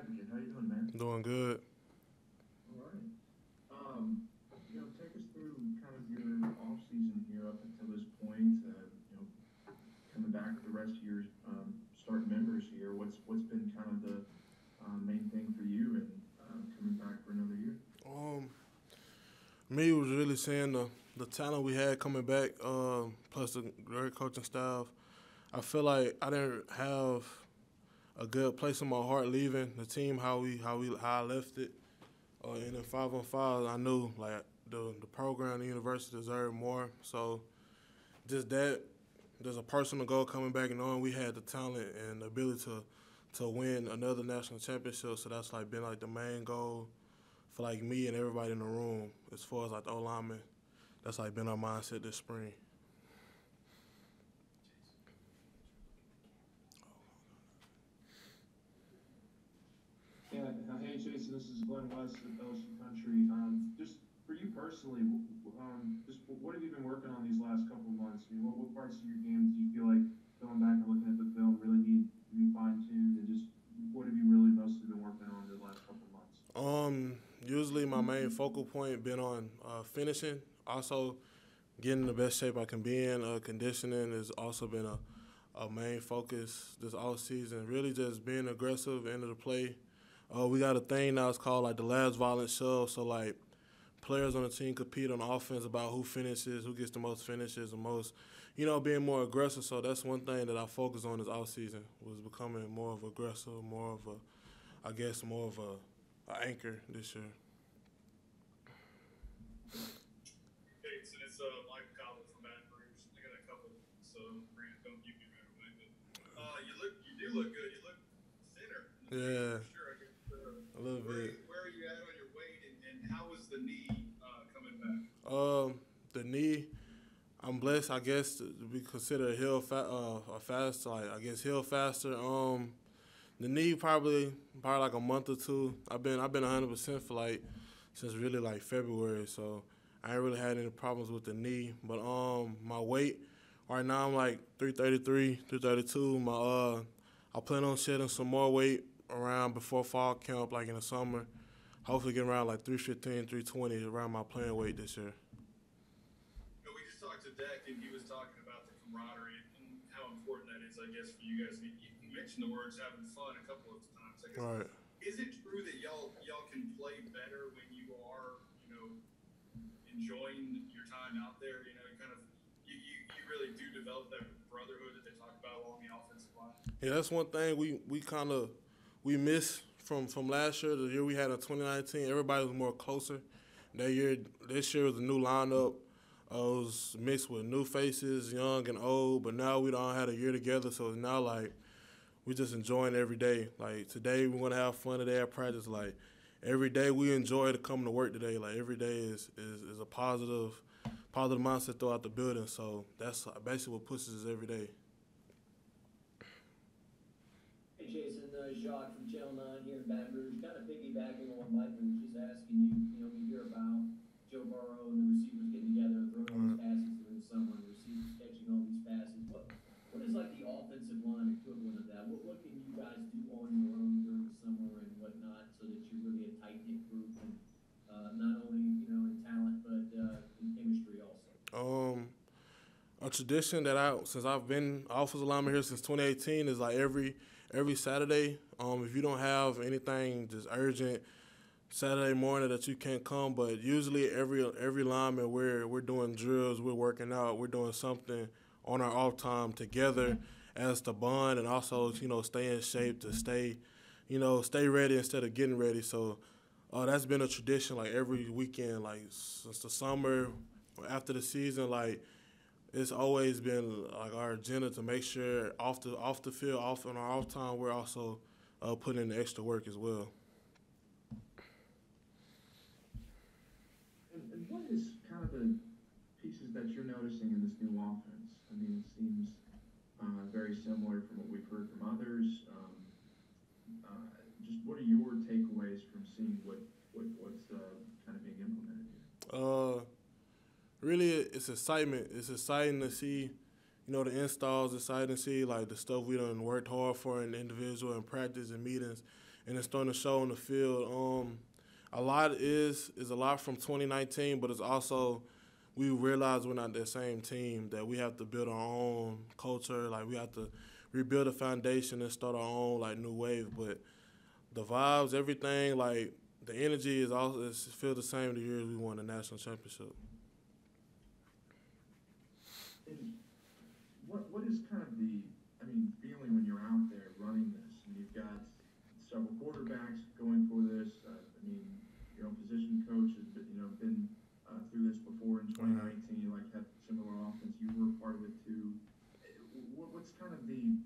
Advocate. How you doing, man? Doing good. All right. Take us through kind of your off season here up until this point. Coming back with the rest of your start members here. What's been kind of the main thing for you and coming back for another year? Um, Me was really seeing the talent we had coming back, plus the great coaching staff. I feel like I didn't have a good place in my heart leaving the team how I left it. And in 5-on-5, I knew like the program, the university deserved more. So just that, there's a personal goal coming back and knowing we had the talent and the ability to win another national championship. So that's like been like the main goal for like me and everybody in the room as far as like the O lineman. That's like been our mindset this spring. Yeah, hey Jason, this is Glenn West of LSU Country. Just for you personally, just what have you been working on these last couple of months? I mean, what parts of your game do you feel like going back and looking at the film really need to be fine tuned, and just what have you really mostly been working on the last couple of months? Usually my main focal point been on finishing. Also, getting the best shape I can be in. Conditioning has also been a main focus this off season. Really just being aggressive into the play. We got a thing now. It's called like the last violent shove. So like players on the team compete on offense about who finishes, who gets the most finishes, the most, being more aggressive. So that's one thing that I focus on this off season was becoming more of aggressive, more of a, I guess, more of a anchor this year. Hey, so it's Mike Collins from Baton Rouge. I got a couple, so Brandon, don't keep me right away. But you do look good. You look thinner in the Yeah, for sure. I guess, a little bit. where are you at on your weight, and how is the knee coming back? The knee, I'm blessed, I guess, to be considered a fast, like I guess heal faster. The knee probably like a month or two. I've been 100% for like since really like February, so I ain't really had any problems with the knee. But my weight right now I'm like 333, 332. I plan on shedding some more weight around before fall camp, like in the summer. Hopefully get around like 315, 320 around my playing weight this year. We just talked to Deck, and he was talking about the camaraderie and how important that is, I guess, for you guys. You mentioned the words having fun a couple of times. I guess, Right. is it true that y'all can play better when you are, enjoying your time out there? You really do develop that brotherhood that they talk about along the offensive line. Yeah, that's one thing we kind of we missed from last year. The year we had in 2019, everybody was more closer. This year was a new lineup. It was mixed with new faces, young and old. But now we don't had a year together, so it's now like we just enjoying every day. Like today, we want to have fun today at practice. Like every day, we enjoy to come to work today. Like every day is a positive mindset throughout the building. So that's basically what pushes us every day. Hey Jason, Jacques from Channel 9 here in Baton Rouge. Kind of piggybacking on what Mike was just asking you. We hear about Joe Burrow and the receivers getting together and throwing all these passes during the summer and the receivers catching all these passes. What is like the offensive line equivalent of that? What can you guys do on your own during the summer and whatnot so that you're really a tight-knit group and not only, in talent but in chemistry also? A tradition that since I've been offensive lineman here since 2018 is like every Saturday. If you don't have anything just urgent Saturday morning that you can't come, but usually every lineman we're doing drills, we're working out, we're doing something on our off time together as the bond, and also stay in shape to stay ready instead of getting ready. So that's been a tradition like every weekend, like since the summer after the season, like it's always been like our agenda to make sure off the field, off on our off time, we're also putting in the extra work as well. And what is kind of the pieces that you're noticing in this new offense? I mean, it seems very similar from what we've heard from others. Just what are your takeaways from seeing what's kind of being implemented here? Really, it's excitement. It's exciting to see, the installs. Exciting to see like the stuff we done worked hard for in individual and practice and meetings, and it's starting to show on the field. A lot is a lot from 2019, but it's also we realize we're not that same team, that we have to build our own culture. Like, we have to rebuild a foundation and start our own, like, new wave. But the vibes, everything, like, the energy is also it feels the same the years we won the national championship. And what is kind of the, I mean, feeling when you're out there running this, and you've got several quarterbacks going for this? I mean, your own position coach has been, been through this before in 2019. Like, had similar offense. You were part of it too. What's kind of the,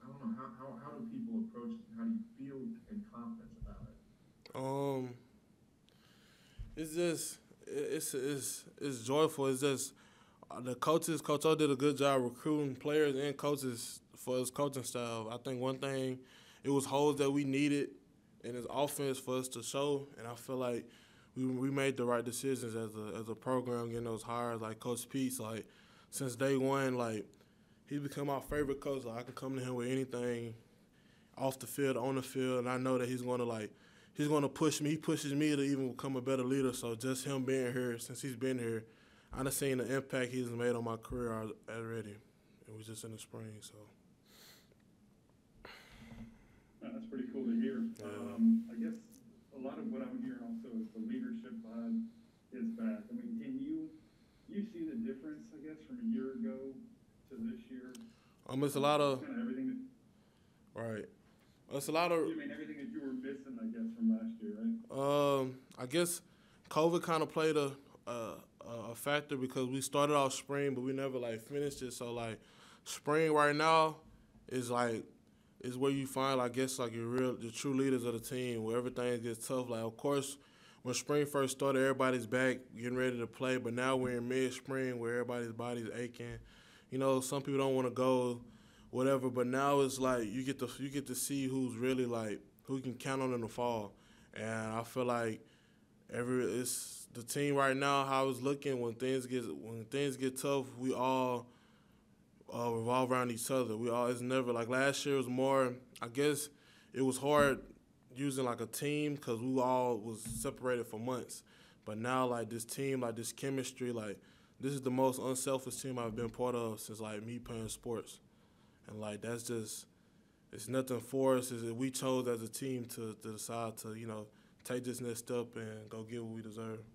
I don't know, how do people approach it? How do you feel and confidence about it? It's just it's joyful. It's just Coach O did a good job recruiting players and coaches for his coaching style. I think one thing, it was holes that we needed in his offense for us to show, and I feel like we made the right decisions as a program, getting those hires. Like Coach Peetz, like, since day one, like, he's become our favorite coach. Like, I can come to him with anything off the field, on the field, and I know that he's gonna push me. He pushes me to even become a better leader. So just him being here, since he's been here, I've seen the impact he's made on my career already. It was just in the spring, so. That's pretty cool to hear. Yeah. I guess a lot of what I'm hearing also is the leadership vibe is back. I mean, can you see the difference, I guess, from a year ago to this year? It's a lot of kind of everything right. It's a lot of. I mean, everything that you were missing, I guess, from last year, right? I guess COVID kind of played a factor, because we started off spring, but we never like finished it. So like spring right now is where you find, I guess, like the true leaders of the team, where everything gets tough. Like, of course, when spring first started, everybody's back getting ready to play, but now we're in mid-spring where everybody's body's aching. Some people don't want to go, whatever. But now it's like you get to see who's really, like, who you can count on in the fall. And I feel like it's the team right now, how it's looking. When things get tough, we all revolve around each other. It's never like last year was more. I guess it was hard using like a team because we all was separated for months. But now, like, this team, like, this chemistry, like, this is the most unselfish team I've been part of since, like, me playing sports. And, like, that's just, it's nothing for us. We chose as a team to decide to, take this next step and go get what we deserve.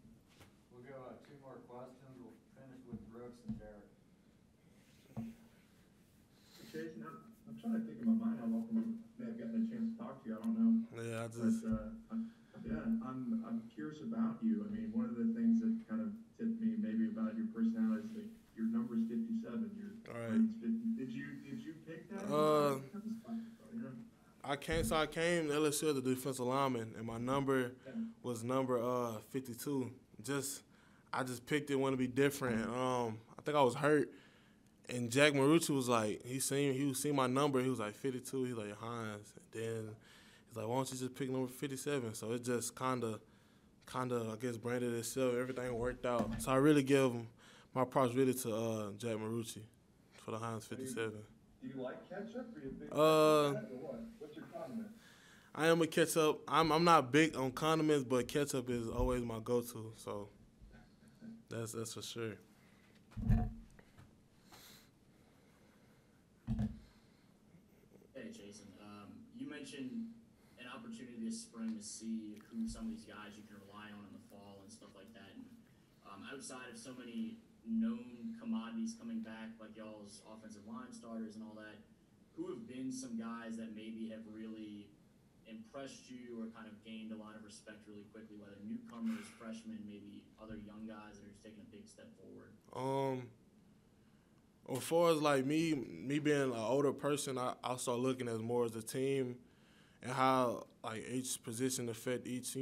We'll go 2 more questions. We'll finish with Brooks and Derek. Chasen, I'm trying to think in my mind how often we may have gotten a chance to talk to you. I don't know. Yeah, I'm curious about you. I mean, one of the things that kind of tipped me maybe about your personality is that your number is 57. Your right. 50. Did you pick that? I came to LSU as a defensive lineman, and my number was number 52. I just picked it, want to be different. I think I was hurt, and Jack Marucci was like, he seen my number. He was like 52. He's like, Hines. And then he's like, why don't you just pick number 57? So it just kind of I guess branded itself. Everything worked out. So I really give my props really to Jack Marucci for the Hines 57. Do you like ketchup, or you think or what? What's your condiment? I am a ketchup. I'm not big on condiments, but ketchup is always my go-to. So that's for sure. Hey, Chasen. You mentioned an opportunity this spring to see who some of these guys you can rely on in the fall and stuff like that. And outside of so many known commodities coming back, like y'all's offensive line starters and all that, who have been some guys that maybe have really impressed you or kind of gained a lot of respect really quickly, whether newcomers, freshmen, maybe other young guys that are just taking a big step forward? As far as like me being an older person, I start looking at more as a team and how like each position affect each,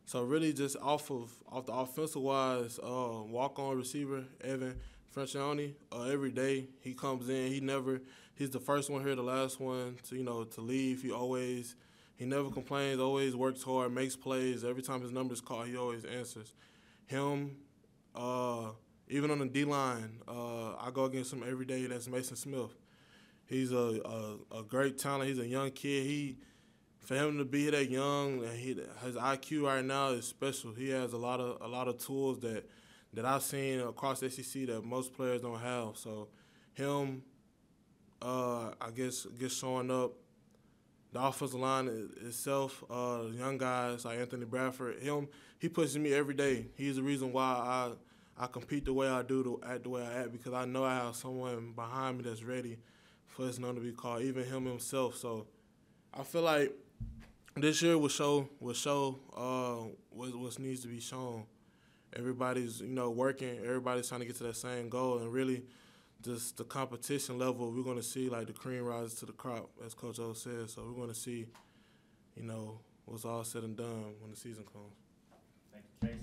So really just off the offensive wise, walk-on receiver, Evan Francione, every day he comes in. He's the first one here, the last one to leave. He never complains, always works hard, makes plays. Every time his number's called, he always answers. Him, even on the D-line, I go against him every day. That's Mason Smith. He's a great talent. He's a young kid. for him to be that young, and his IQ right now is special. He has a lot of tools that I've seen across the SEC that most players don't have. So him, I guess showing up, the offensive line itself, young guys like Anthony Bradford, he pushes me every day. He's the reason why I compete the way I do, to act the way I act, because I know I have someone behind me that's ready for his name to be called, even him himself. So I feel like this year will show what needs to be shown. Everybody's working. Everybody's trying to get to that same goal, and really, just the competition level. We're going to see like the cream rises to the crop, as Coach O said. So we're going to see, what's all said and done when the season comes. Thank you, Chase.